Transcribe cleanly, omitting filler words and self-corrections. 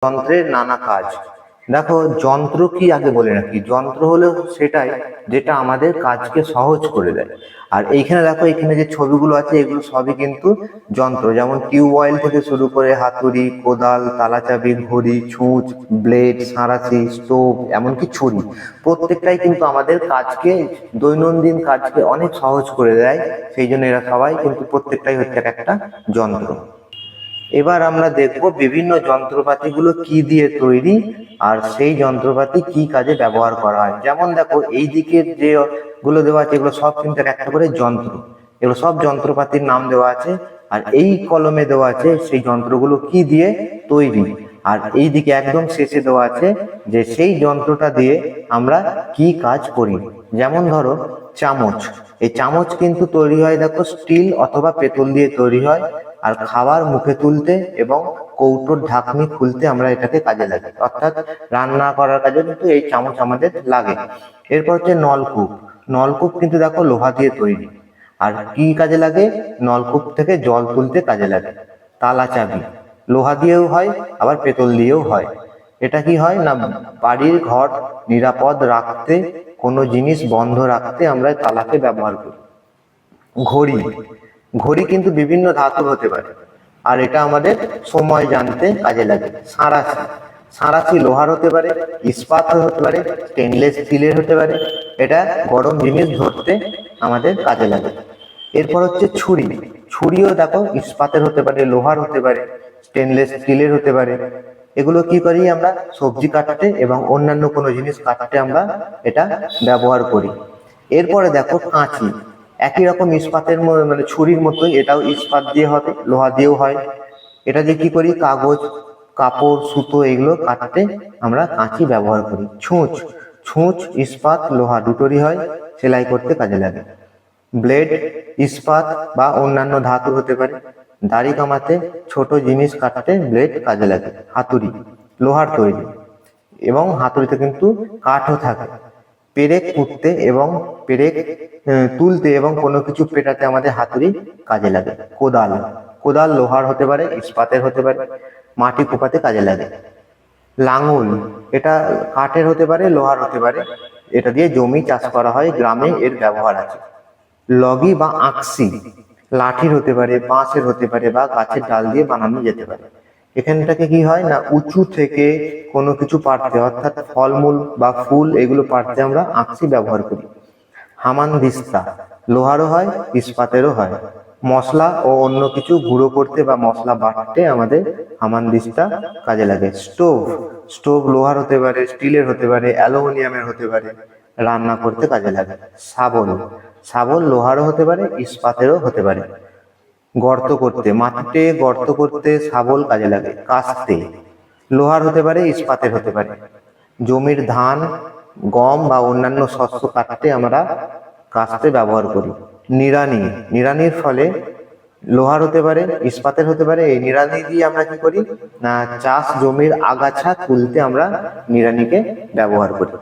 যন্ত্রের নানা কাজ। দেখো, যন্ত্র কি আগে বলে রাখি, যন্ত্র হলো সেটাই যেটা আমাদের কাজকে সহজ করে দেয়। আর এইখানে দেখো, এখানে যে ছবিগুলো আছে এগুলো সবই কিন্তু যন্ত্র, যেমন টিউবওয়েল থেকে শুরু করে হাতুড়ি, কোদাল, তালাচাবি, ঘড়ি, ছুঁচ, ব্লেড, সাঁড়াশি, স্টোভ, এমনকি ছুরি, প্রত্যেকটাই কিন্তু আমাদের কাজকে, দৈনন্দিন কাজকে অনেক সহজ করে দেয়। সেই জন্য এরা সবাই কিন্তু প্রত্যেকটাই হচ্ছে একটা যন্ত্র। এবার আমরা দেখব বিভিন্ন যন্ত্রপাতিগুলো কি দিয়ে তৈরি আর সেই যন্ত্রপাতি কি কাজে ব্যবহার করা হয়। যেমন দেখো, এই দিকের যে গুলো দেওয়া আছে এগুলো সব কিন্তু একটা করে যন্ত্র, এগুলো সব যন্ত্রপাতির নাম দেওয়া আছে। আর এই কলমে দেওয়া আছে সেই যন্ত্রগুলো কি দিয়ে তৈরি। আর এই দিকে একদম শেষে দেওয়া আছে যে সেই যন্ত্রটা দিয়ে আমরা কি কাজ করি। যেমন ধরো চামচ, এই চামচ কিন্তু তৈরি হয় দেখো স্টিল অথবা পেতল দিয়ে তৈরি হয়। আর খাবার মুখে তুলতে এবং কৌটোর ঢাকনি খুলতে আমরা এটাকে কাজে লাগি, অর্থাৎ রান্না করার কাজে কিন্তু এই চামচ আমাদের লাগে। এরপর হচ্ছে নলকূপ, নলকূপ কিন্তু দেখো লোহা দিয়ে তৈরি। আর কি কাজে লাগে? নলকূপ থেকে জল তুলতে কাজে লাগে। তালা চাবি লোহা দিয়েও হয়, আবার পেতল দিয়েও হয়। এটা কি হয় না, বাড়ির ঘর নিরাপদ রাখতে, কোনো জিনিস বন্ধ রাখতে আমরা তালাকে ব্যবহার করি। ঘড়ি, ঘড়ি কিন্তু বিভিন্ন ধাতুর হতে পারে, আর এটা আমাদের সময় জানতে কাজে লাগে। সাঁড়াশি, সাঁড়াশি লোহার হতে পারে, ইস্পাতের হতে পারে, স্টেনলেস স্টিলের হতে পারে। এটা গরম জিনিস ধরতে আমাদের কাজে লাগে। এরপর হচ্ছে ছুরি, ছুরিও দেখো ইস্পাতের হতে পারে, লোহার হতে পারে, স্টেনলেস স্টিলের হতে পারে। এগুলো কি করি আমরা? সবজি কাটতে এবং অন্যান্য কোনো জিনিস কাটতে আমরা এটা ব্যবহার করি। এরপরে দেখো কাঁচি, একই রকম ইস্পাতের মানে ছুরির মতোই, এটাও ইস্পাত দিয়ে হবে, লোহা দিয়েও হয়। এটা দিয়ে কি করি? কাগজ, কাপড়, সুতো এগুলো কাটতে আমরা কাঁচি ব্যবহার করি। ছুঁচ, ছুঁচ ইস্পাত লোহা দুটোরই হয়, সেলাই করতে কাজে লাগে। ব্লেড ইস্পাত বা অন্যান্য ধাতু হতে পারে। দাড়ি কামাতে, ছোট জিনিস কাটতে ব্লেড কাজে লাগে। হাতুড়ি লোহার তৈরি এবং হাতুড়িতে কিন্তু কাঠও থাকে। পেরেক কুটতে এবং পেরেক তুলতে এবং কোনো কিছু পেটাতে আমাদের হাতুড়ি কাজে লাগে। কোদাল, কোদাল লোহার হতে পারে, ইস্পাতের হতে পারে, মাটি কোপাতে কাজে লাগে। লাঙল, এটা কাঠের হতে পারে, লোহার হতে পারে, এটা দিয়ে জমি চাষ করা হয়, গ্রামে এর ব্যবহার আছে। লগি বা আঁকশি, লাঠির হতে পারে, বাঁশের হতে পারে বা গাছের ডাল দিয়ে বানানো যেতে পারে। এখানটাকে কি হয় না, উঁচু থেকে কোনো কিছু পাড়তে, অর্থাৎ ফলমূল বা ফুল এগুলো পাড়তে আমরা আঁকশি ব্যবহার করি। হামানদিস্তা লোহারও হয়, ইস্পাতেরও হয়। মশলা ও অন্য কিছু গুঁড়ো করতে বা মশলা বাটতে আমাদের হামানদিস্তা কাজে লাগে। স্টোভ, স্টোভ লোহার হতে পারে, স্টিলের হতে পারে, অ্যালুমিনিয়ামের হতে পারে, রান্না করতে কাজে লাগে। শাবল, শাবল লোহারও হতে পারে, ইস্পাতেরও হতে পারে। গর্ত করতে, মাটিতে গর্ত করতে শাবল কাজে লাগে। কাস্তে লোহার হতে পারে, ইস্পাতের হতে পারে। জমির ধান, গম বা অন্যান্য শস্য কাটতে আমরা কাস্তে ব্যবহার করি। নিড়ানি, নিড়ানির ফলে লোহার হতে পারে, ইস্পাতের হতে পারে। এই নিড়ানি দিয়ে আমরা কি করি না, চাষ জমির আগাছা তুলতে আমরা নিড়ানিকে ব্যবহার করি।